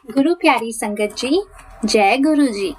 गुरु प्यारी संगत जी, जय गुरु जी।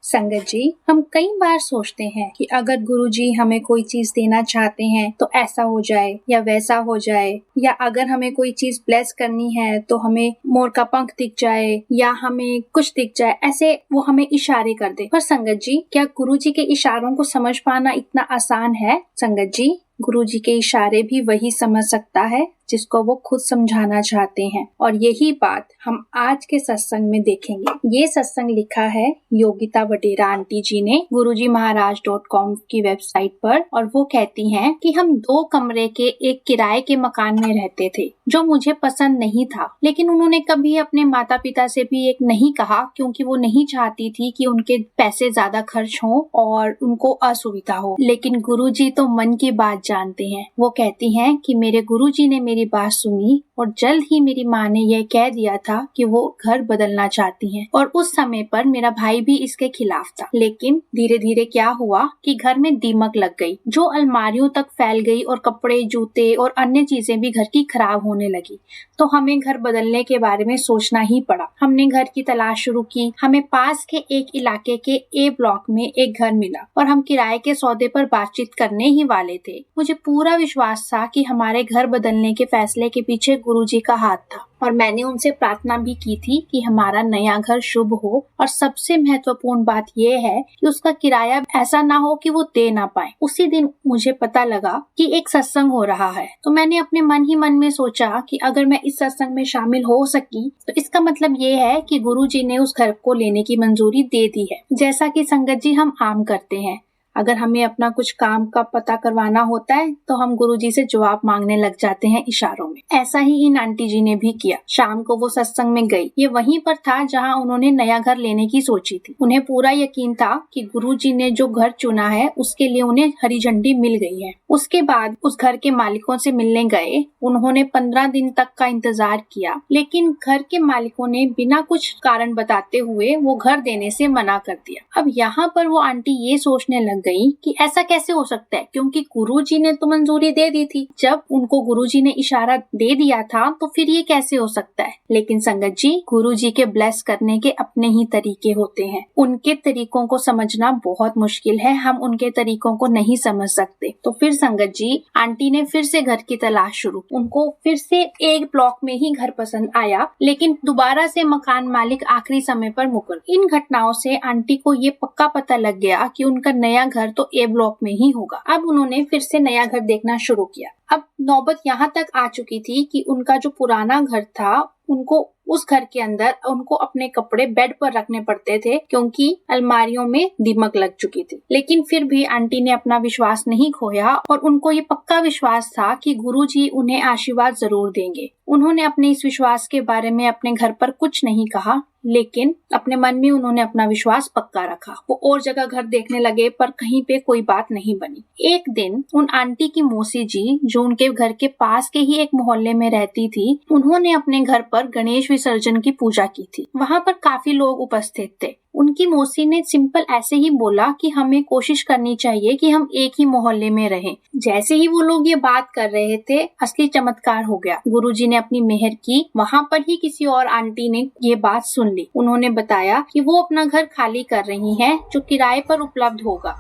संगत जी, हम कई बार सोचते हैं कि अगर गुरु जी हमें कोई चीज देना चाहते हैं तो ऐसा हो जाए या वैसा हो जाए, या अगर हमें कोई चीज ब्लेस करनी है तो हमें मोर का पंख दिख जाए या हमें कुछ दिख जाए, ऐसे वो हमें इशारे कर दे। पर संगत जी, क्या गुरु जी के इशारों को समझ पाना इतना आसान है? संगत जी, गुरु जी के इशारे भी वही समझ सकता है जिसको वो खुद समझाना चाहते हैं, और यही बात हम आज के सत्संग में देखेंगे। ये सत्संग लिखा है योगिता वडेरा आंटी जी ने gurujimaharaj.com की वेबसाइट पर, और वो कहती हैं कि हम 2 कमरे के एक किराए के मकान में रहते थे जो मुझे पसंद नहीं था, लेकिन उन्होंने कभी अपने माता पिता से भी एक नहीं कहा, क्योंकि वो नहीं चाहती थी कि उनके पैसे ज्यादा खर्च हों और उनको असुविधा हो। लेकिन गुरुजी तो मन की बात जानते हैं। वो कहती हैं कि मेरे गुरुजी ने मेरी बात सुनी और जल्द ही मेरी माँ ने यह कह दिया था कि वो घर बदलना चाहती हैं, और उस समय पर मेरा भाई भी इसके खिलाफ था। लेकिन धीरे धीरे क्या हुआ कि घर में दीमक लग गई जो अलमारियों तक फैल गई, और कपड़े, जूते और अन्य चीजें भी घर की खराब होने लगी। तो हमें घर बदलने के बारे में सोचना ही पड़ा। हमने घर की तलाश शुरू की। हमें पास के एक इलाके के ए ब्लॉक में एक घर मिला और हम किराए के सौदे पर बातचीत करने ही वाले थे। मुझे पूरा विश्वास था कि हमारे घर बदलने के फैसले के पीछे गुरुजी का हाथ था, और मैंने उनसे प्रार्थना भी की थी कि हमारा नया घर शुभ हो, और सबसे महत्वपूर्ण बात यह है कि उसका किराया ऐसा ना हो कि वो दे ना पाए। उसी दिन मुझे पता लगा कि एक सत्संग हो रहा है, तो मैंने अपने मन ही मन में सोचा कि अगर मैं इस सत्संग में शामिल हो सकी तो इसका मतलब ये है कि गुरुजी ने उस घर को लेने की मंजूरी दे दी है। जैसा कि संगत जी हम आम करते हैं, अगर हमें अपना कुछ काम का पता करवाना होता है तो हम गुरुजी से जवाब मांगने लग जाते हैं इशारों में। ऐसा ही इन आंटी जी ने भी किया। शाम को वो सत्संग में गई। ये वहीं पर था जहां उन्होंने नया घर लेने की सोची थी। उन्हें पूरा यकीन था कि गुरुजी ने जो घर चुना है उसके लिए उन्हें हरी झंडी मिल गई है। उसके बाद उस घर के मालिकों से मिलने गए। उन्होंने 15 दिन तक का इंतजार किया, लेकिन घर के मालिकों ने बिना कुछ कारण बताते हुए वो घर देने से मना कर दिया। अब यहाँ पर वो आंटी ये सोचने लग गई कि ऐसा कैसे हो सकता है, क्योंकि गुरुजी ने तो मंजूरी दे दी थी। जब उनको गुरुजी ने इशारा दे दिया था तो फिर ये कैसे हो सकता है। लेकिन संगत जी, गुरुजी के ब्लेस करने के अपने ही तरीके होते हैं। उनके तरीकों को समझना बहुत मुश्किल है। हम उनके तरीकों को नहीं समझ सकते। तो फिर संगत जी, आंटी ने फिर से घर की तलाश शुरू। उनको फिर से एक ब्लॉक में ही घर पसंद आया, लेकिन दोबारा से मकान मालिक आखिरी समय पर मुकर। इन घटनाओं से आंटी को ये पक्का पता लग गया कि उनका नया घर तो ए ब्लॉक में ही होगा। अब उन्होंने फिर से नया घर देखना शुरू किया। अब नौबत यहाँ तक आ चुकी थी कि उनका जो पुराना घर था, उनको उस घर के अंदर उनको अपने कपड़े बेड पर रखने पड़ते थे, क्योंकि अलमारियों में दीमक लग चुकी थी। लेकिन फिर भी आंटी ने अपना विश्वास नहीं खोया, और उनको ये पक्का विश्वास था कि गुरुजी उन्हें आशीर्वाद जरूर देंगे। उन्होंने अपने इस विश्वास के बारे में अपने घर पर कुछ नहीं कहा, लेकिन अपने मन में उन्होंने अपना विश्वास पक्का रखा। वो और जगह घर देखने लगे, पर कहीं पे कोई बात नहीं बनी। एक दिन उन आंटी की मौसी जी, जो उनके घर के पास के ही एक मोहल्ले में रहती थी, उन्होंने अपने घर पर गणेश विसर्जन की पूजा की थी। वहाँ पर काफी लोग उपस्थित थे। उनकी मौसी ने सिंपल ऐसे ही बोला कि हमें कोशिश करनी चाहिए कि हम एक ही मोहल्ले में रहें। जैसे ही वो लोग ये बात कर रहे थे, असली चमत्कार हो गया। गुरुजी ने अपनी मेहर की। वहाँ पर ही किसी और आंटी ने ये बात सुन ली। उन्होंने बताया कि वो अपना घर खाली कर रही हैं, जो किराए पर उपलब्ध होगा,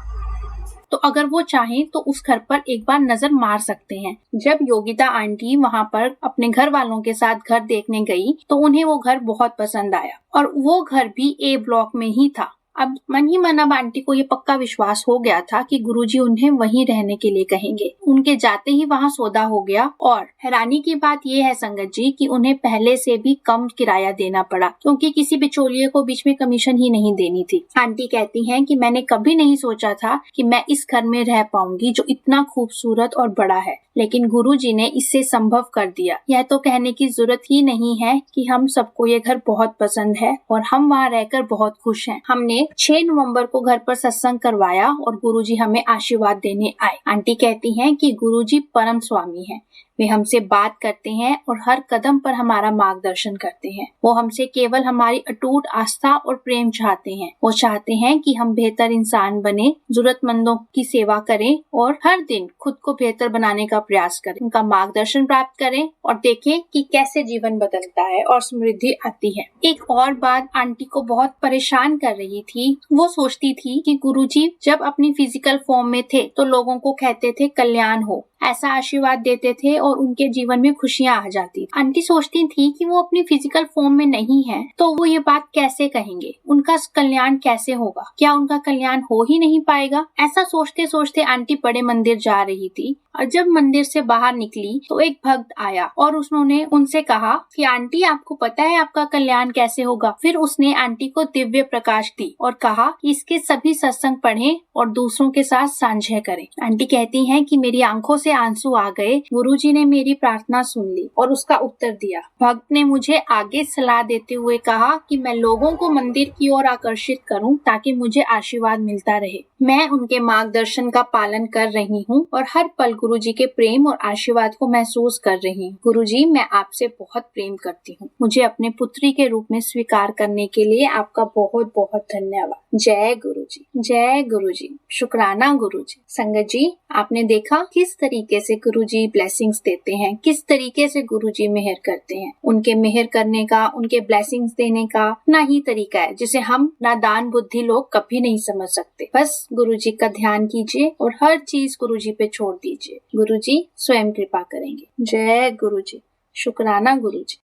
तो अगर वो चाहें तो उस घर पर एक बार नजर मार सकते हैं। जब योगिता आंटी वहाँ पर अपने घर वालों के साथ घर देखने गई तो उन्हें वो घर बहुत पसंद आया, और वो घर भी ए ब्लॉक में ही था। अब मन ही मन अब आंटी को ये पक्का विश्वास हो गया था कि गुरुजी उन्हें वहीं रहने के लिए कहेंगे। उनके जाते ही वहाँ सौदा हो गया, और हैरानी की बात ये है संगत जी कि उन्हें पहले से भी कम किराया देना पड़ा, क्योंकि किसी बिचौलिए को बीच में कमीशन ही नहीं देनी थी। आंटी कहती हैं कि मैंने कभी नहीं सोचा था कि मैं इस घर में रह पाऊंगी जो इतना खूबसूरत और बड़ा है, लेकिन गुरुजी ने इससे संभव कर दिया। यह तो कहने की जरूरत ही नहीं है कि हम सबको ये घर बहुत पसंद है और हम वहाँ रहकर बहुत खुश हैं। हमने 6 नवंबर को घर पर सत्संग करवाया और गुरुजी हमें आशीर्वाद देने आए। आंटी कहती हैं कि गुरुजी परम स्वामी हैं। वे हमसे बात करते हैं और हर कदम पर हमारा मार्गदर्शन करते हैं। वो हमसे केवल हमारी अटूट आस्था और प्रेम चाहते हैं। वो चाहते हैं कि हम बेहतर इंसान बने, जरूरतमंदों की सेवा करें और हर दिन खुद को बेहतर बनाने का प्रयास करें। उनका मार्गदर्शन प्राप्त करें और देखें कि कैसे जीवन बदलता है और समृद्धि आती है। एक और बात आंटी को बहुत परेशान कर रही थी। वो सोचती थी कि गुरुजी जब अपनी फिजिकल फॉर्म में थे तो लोगों को कहते थे कल्याण हो, ऐसा आशीर्वाद देते थे और उनके जीवन में खुशियां आ जाती। आंटी सोचती थी कि वो अपनी फिजिकल फॉर्म में नहीं है तो वो ये बात कैसे कहेंगे, उनका कल्याण कैसे होगा, क्या उनका कल्याण हो ही नहीं पाएगा। ऐसा सोचते सोचते आंटी बड़े मंदिर जा रही थी और जब मंदिर से बाहर निकली तो एक भक्त आया और उन्होंने उनसे कहा कि आंटी आपको पता है आपका कल्याण कैसे होगा। फिर उसने आंटी को दिव्य प्रकाश दी और कहा कि इसके सभी सत्संग पढ़ें और दूसरों के साथ साझा करें। आंटी कहती हैं कि मेरी आंखों से आंसू आ गए। गुरुजी ने मेरी प्रार्थना सुन ली और उसका उत्तर दिया। भक्त ने मुझे आगे सलाह देते हुए कहा कि मैं लोगों को मंदिर की ओर आकर्षित करूं ताकि मुझे आशीर्वाद मिलता रहे। मैं उनके मार्गदर्शन का पालन कर रही हूं और हर पल गुरुजी के प्रेम और आशीर्वाद को महसूस कर रही हूं। गुरुजी, मैं आपसे बहुत प्रेम करती हूं। मुझे अपने पुत्री के रूप में स्वीकार करने के लिए आपका बहुत बहुत धन्यवाद। जय गुरुजी, जय गुरुजी, शुक्राना गुरुजी। संगत जी, आपने देखा किस तरीके से गुरुजी ब्लेसिंग्स देते हैं, किस तरीके से गुरुजी मेहर करते हैं। उनके मेहर करने का, उनके ब्लेसिंग्स देने का अपना ही तरीका है जिसे हम नादान बुद्धि लोग कभी नहीं समझ सकते। बस गुरुजी का ध्यान कीजिए और हर चीज गुरुजी पे छोड़ दीजिए। गुरुजी स्वयं कृपा करेंगे। जय गुरुजी, शुक्राना गुरुजी।